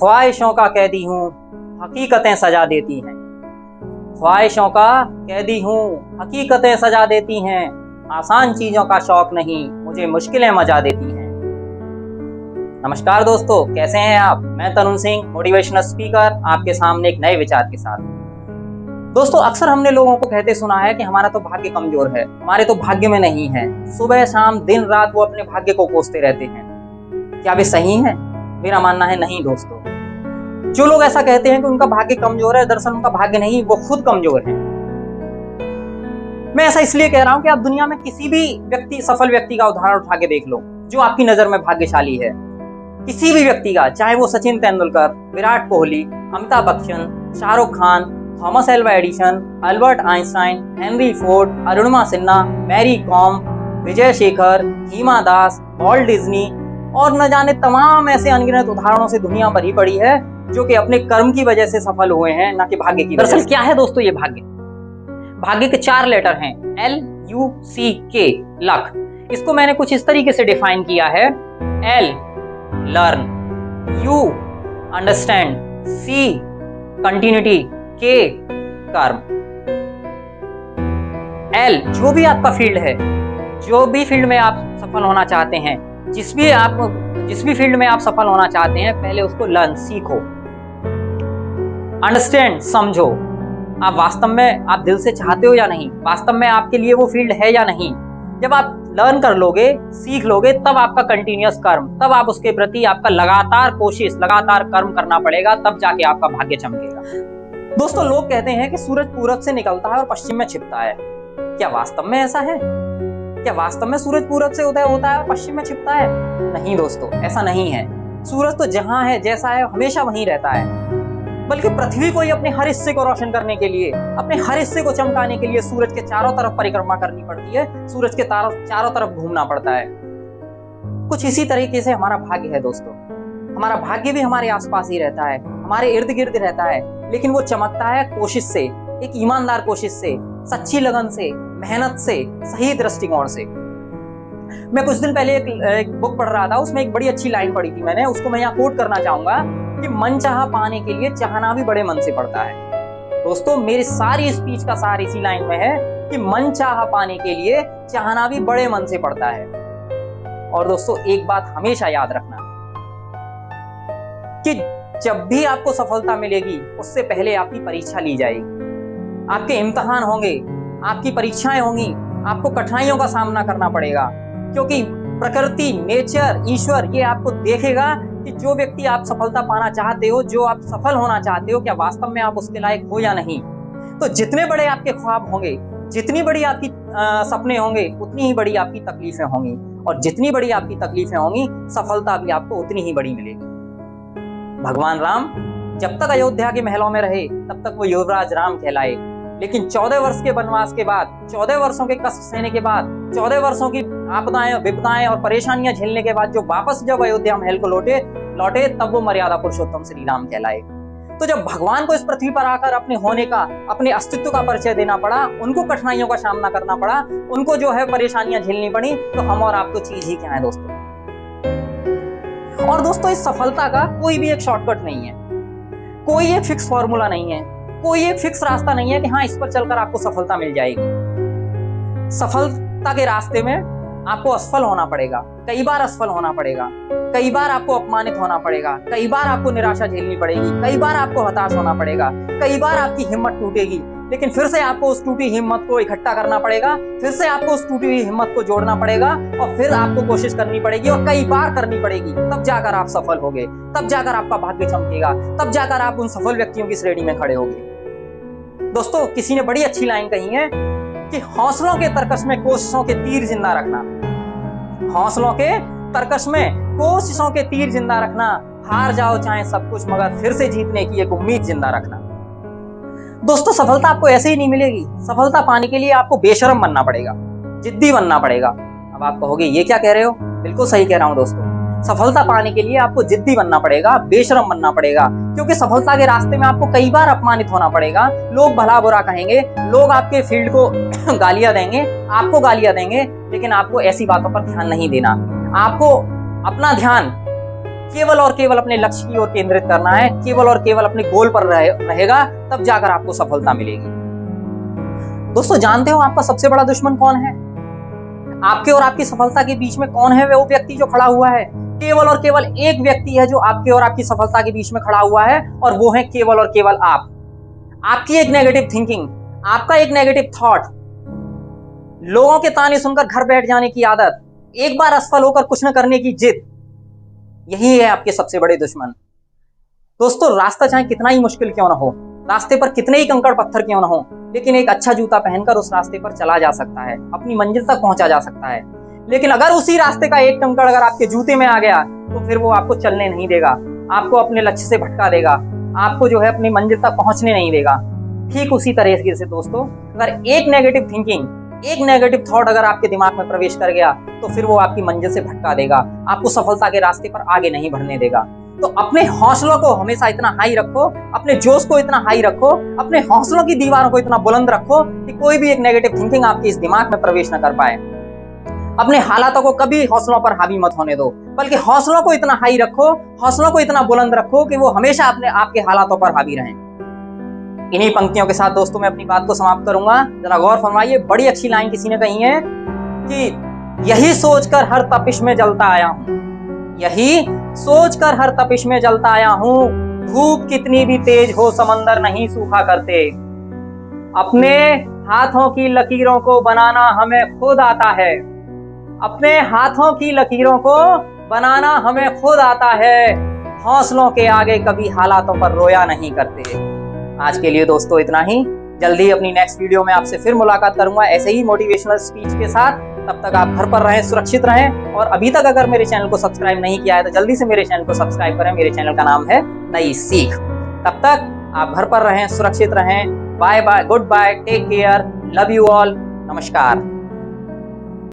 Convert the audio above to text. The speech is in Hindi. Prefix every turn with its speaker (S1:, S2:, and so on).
S1: ख्वाहिशों का कैदी हूँ, हकीकतें सजा देती हैं। ख्वाहिशों का कैदी हूँ, हकीकतें सजा देती हैं। आसान चीजों का शौक नहीं, मुझे मुश्किलें मजा देती हैं। नमस्कार दोस्तों, कैसे हैं आप? मैं तरुण सिंह, मोटिवेशनल स्पीकर, आपके सामने एक नए विचार के साथ। दोस्तों, अक्सर हमने लोगों को कहते सुना है कि हमारा तो भाग्य कमजोर है, हमारे तो भाग्य में नहीं है। सुबह शाम दिन रात वो अपने भाग्य को कोसते रहते हैं। क्या वे सही हैं? मेरा मानना है नहीं दोस्तों। जो लोग ऐसा कहते हैं कि उनका भाग्य कमजोर है, दरअसल उनका भाग्य नहीं, वो खुद कमजोर है। मैं ऐसा इसलिए कह रहा हूं कि आप दुनिया में किसी भी सफल व्यक्ति का उदाहरण उठा के देख लो जो आपकी नजर में भाग्यशाली है। किसी भी व्यक्ति का, चाहे वो Sachin Tendulkar, Virat Kohli, Amitabh Bachchan, Shahrukh Khan, Thomas Alva Edison, Albert Einstein, Henry Ford, Arunima Sinha, Mary Kom, Vijay Shekhar, Hima Das, Walt Disney और न जाने तमाम ऐसे अनगिनत उदाहरणों से दुनिया भरी पड़ी है जो कि अपने कर्म की वजह से सफल हुए हैं, ना कि भाग्य की वजह से। दरअसल क्या है दोस्तों ये भाग्य? भाग्य के 4 लेटर हैं, LUCK, लक। इसको मैंने कुछ इस तरीके से डिफाइन किया है। L learn, U understand, C continuity, K कर्म। L जो भी आपका फील्ड है, जो भी फील्ड में आप सफल होना चाहते हैं, जिस भी फील्ड में आप सफल होना चाहते हैं, पहले उसको लर्न, सीखो। अंडरस्टैंड, समझो। आप वास्तव में आप दिल से चाहते हो या नहीं, वास्तव में आपके लिए वो फील्ड है या नहीं। जब आप लर्न कर लोगे, सीख लोगे, तब आपका कंटिन्यूअस कर्म, तब आप उसके प्रति आपका लगातार कोशिश, लगातार कर्म करना पड़ेगा, तब जाके आपका भाग्य चमकेगा। दोस्तों, लोग कहते हैं कि सूरज पूरब से निकलता है और पश्चिम में छिपता है। क्या वास्तव में ऐसा है? क्या वास्तव में सूरज पूरब से उदय होता है और पश्चिम में छिपता है? नहीं दोस्तों, ऐसा नहीं है। सूरज तो जहां है, जैसा है, हमेशा वहीं रहता है। बल्कि पृथ्वी को ही अपने हर हिस्से को रोशन करने के लिए, अपने हर हिस्से को चमकाने के लिए सूरज के चारों तरफ परिक्रमा करनी पड़ती है, सूरज के चारों तरफ घूमना पड़ता है। कुछ इसी तरीके से हमारा भाग्य है दोस्तों। हमारा भाग्य भी हमारे आसपास ही रहता है, हमारे इर्द गिर्द रहता है, लेकिन वो चमकता है कोशिश से, एक ईमानदार कोशिश से, सच्ची लगन से, मेहनत से, सही दृष्टिकोण से। मैं कुछ दिन पहले एक बुक पढ़ रहा था, उसमें एक बड़ी अच्छी लाइन पढ़ी थी मैंने, उसको मैं यहाँ कोट करना चाहूंगा कि मन चाहा पाने के लिए चाहना भी बड़े मन से पड़ता है। दोस्तों, मेरी सारी स्पीच का सार इसी लाइन में है कि मन चाहा पाने के लिए चाहना भी बड़े मन से पड़ता है। और दोस्तों, एक बात हमेशा याद रखना कि जब भी आपको सफलता मिलेगी, उससे पहले आपकी परीक्षा ली जाएगी, आपके इम्तिहान होंगे, आपकी परीक्षाएं होंगी, आपको कठिनाइयों का सामना करना पड़ेगा, क्योंकि प्रकृति, नेचर, ईश्वर ये आपको देखेगा कि जो व्यक्ति आप सफलता पाना चाहते हो, जो आप सफल होना चाहते हो, क्या वास्तव में आप उसके लायक हो या नहीं। तो जितने बड़े आपके ख्वाब होंगे, जितनी बड़ी आपकी सपने होंगे, उतनी ही बड़ी आपकी तकलीफें होंगी, और जितनी बड़ी आपकी तकलीफें होंगी, सफलता भी आपको उतनी ही बड़ी मिलेगी। भगवान राम जब तक अयोध्या के महलों में रहे, तब तक वो युवराज राम कहलाए, लेकिन 14 वर्ष के वनवास के बाद, 14 वर्षों के कष्ट सहने के बाद, 14 वर्षों की आपदाएं, विपदाएं और परेशानियां झेलने के बाद जब अयोध्या महल को लौटे, तब वो मर्यादा पुरुषोत्तम श्री राम कहलाए। तो जब भगवान को इस पृथ्वी पर आकर अपने होने का, अपने अस्तित्व का परिचय देना पड़ा, उनको कठिनाइयों का सामना करना पड़ा, उनको जो है परेशानियां झेलनी पड़ी, तो हम और आप तो चीज ही क्या है दोस्तों। और दोस्तों, इस सफलता का कोई भी एक शॉर्टकट नहीं है, कोई एक फिक्स फॉर्मूला नहीं है, कोई एक फिक्स रास्ता नहीं है कि हाँ, इस पर चलकर आपको सफलता मिल जाएगी। सफलता के रास्ते में आपको असफल होना पड़ेगा, कई बार असफल होना पड़ेगा, कई बार आपको अपमानित होना पड़ेगा, कई बार आपको निराशा झेलनी पड़ेगी, कई बार आपको हताश होना पड़ेगा, कई बार आपकी हिम्मत टूटेगी, लेकिन फिर से आपको उस टूटी हिम्मत को इकट्ठा करना पड़ेगा, फिर से आपको उस टूटी हुई हिम्मत को जोड़ना पड़ेगा, और फिर आपको कोशिश करनी पड़ेगी, और कई बार करनी पड़ेगी। तब जाकर आप सफल होगे, तब जाकर आपका भाग्य चमकेगा, तब जाकर आप उन सफल व्यक्तियों की श्रेणी में खड़े होगे। दोस्तों, किसी ने बड़ी अच्छी लाइन कही है कि हौसलों के तरकश में कोशिशों के तीर जिंदा रखना, हौसलों के तरकश में कोशिशों के तीर जिंदा रखना, हार जाओ चाहे सब कुछ, मगर फिर से जीतने की एक उम्मीद जिंदा रखना। दोस्तों, सफलता आपको ऐसे ही नहीं मिलेगी। सफलता पाने के लिए आपको बेशर्म बनना पड़ेगा, जिद्दी बनना पड़ेगा। अब आप कहोगे ये क्या कह रहे हो? बिल्कुल सही कह रहा हूं दोस्तों। सफलता पाने के लिए आपको जिद्दी बनना पड़ेगा, बेशर्म बनना पड़ेगा, क्योंकि सफलता के रास्ते में आपको कई बार अपमानित होना पड़ेगा। लोग भला बुरा कहेंगे, लोग आपके फील्ड को गालियां देंगे, आपको गालियां देंगे, लेकिन आपको ऐसी बातों पर ध्यान नहीं देना। आपको अपना ध्यान केवल और केवल अपने लक्ष्य की ओर केंद्रित करना है, केवल और केवल अपने गोल पर रहेगा, तब जाकर आपको सफलता मिलेगी। दोस्तों, जानते हो आपका सबसे बड़ा दुश्मन कौन है? आपके और आपकी सफलता के बीच में कौन है वो व्यक्ति जो खड़ा हुआ है? केवल और केवल एक व्यक्ति है जो आपके और आपकी सफलता के बीच में खड़ा हुआ है, और वो है केवल और केवल आप। आपकी एक नेगेटिव थिंकिंग, आपका एक नेगेटिव थॉट, लोगों के ताने सुनकर घर बैठ जाने की आदत, एक बार असफल होकर कुछ न करने की जिद, यही है आपके सबसे बड़े दुश्मन। दोस्तों, रास्ता चाहे कितना ही मुश्किल क्यों ना हो, रास्ते पर कितने ही कंकड़ पत्थर क्यों ना हो, लेकिन एक अच्छा जूता पहनकर उस रास्ते पर चला जा सकता है, अपनी मंजिल तक पहुंचा जा सकता है। लेकिन अगर उसी रास्ते का एक कंकड़ अगर आपके जूते में आ गया, तो फिर वो आपको चलने नहीं देगा, आपको अपने लक्ष्य से भटका देगा, आपको जो है अपनी मंजिल तक पहुंचने नहीं देगा। ठीक उसी तरीके से दोस्तों, अगर एक नेगेटिव थिंकिंग, एक नेगेटिव थॉट अगर आपके दिमाग में प्रवेश कर गया, तो फिर वो आपकी मंजिल से भटका देगा, आपको सफलता के रास्ते पर आगे नहीं बढ़ने देगा। तो अपने हौसलों को हमेशा इतना हाई रखो, अपने जोश को इतना हाई रखो, अपने हौसलों की दीवारों को इतना बुलंद रखो कि कोई भी एक नेगेटिव थिंकिंग आपके इस दिमाग में प्रवेश न कर पाए। अपने हालातों को कभी हौसलों पर हावी मत होने दो, बल्कि हौसलों को इतना हाई रखो, हौसलों को इतना बुलंद रखो कि वो हमेशा अपने आपके हालातों पर हावी रहें। इन्हीं पंक्तियों के साथ दोस्तों मैं अपनी बात को समाप्त करूंगा। जरा गौर फरमाइए, बड़ी अच्छी लाइन किसी ने कही है कि यही सोचकर हर तपिश में जलता आया हूं, यही सोचकर हर तपिश में जलता आया हूं, धूप कितनी भी तेज हो समंदर नहीं सूखा करते। अपने हाथों की लकीरों को बनाना हमें खुद आता है, अपने हाथों की लकीरों को बनाना हमें खुद आता है, हौसलों के आगे कभी हालातों पर रोया नहीं करते। आज के लिए दोस्तों इतना ही। जल्दी अपनी नेक्स्ट वीडियो में आपसे फिर मुलाकात करूंगा ऐसे ही मोटिवेशनल स्पीच के साथ। तब तक आप घर पर रहें, सुरक्षित रहें, और अभी तक अगर मेरे चैनल को सब्सक्राइब नहीं किया है तो जल्दी से मेरे चैनल को सब्सक्राइब करें। मेरे चैनल का नाम है नई सीख। तब तक आप घर पर रहें, सुरक्षित रहें। Bye bye, good bye, take care, love you all, नमस्कार।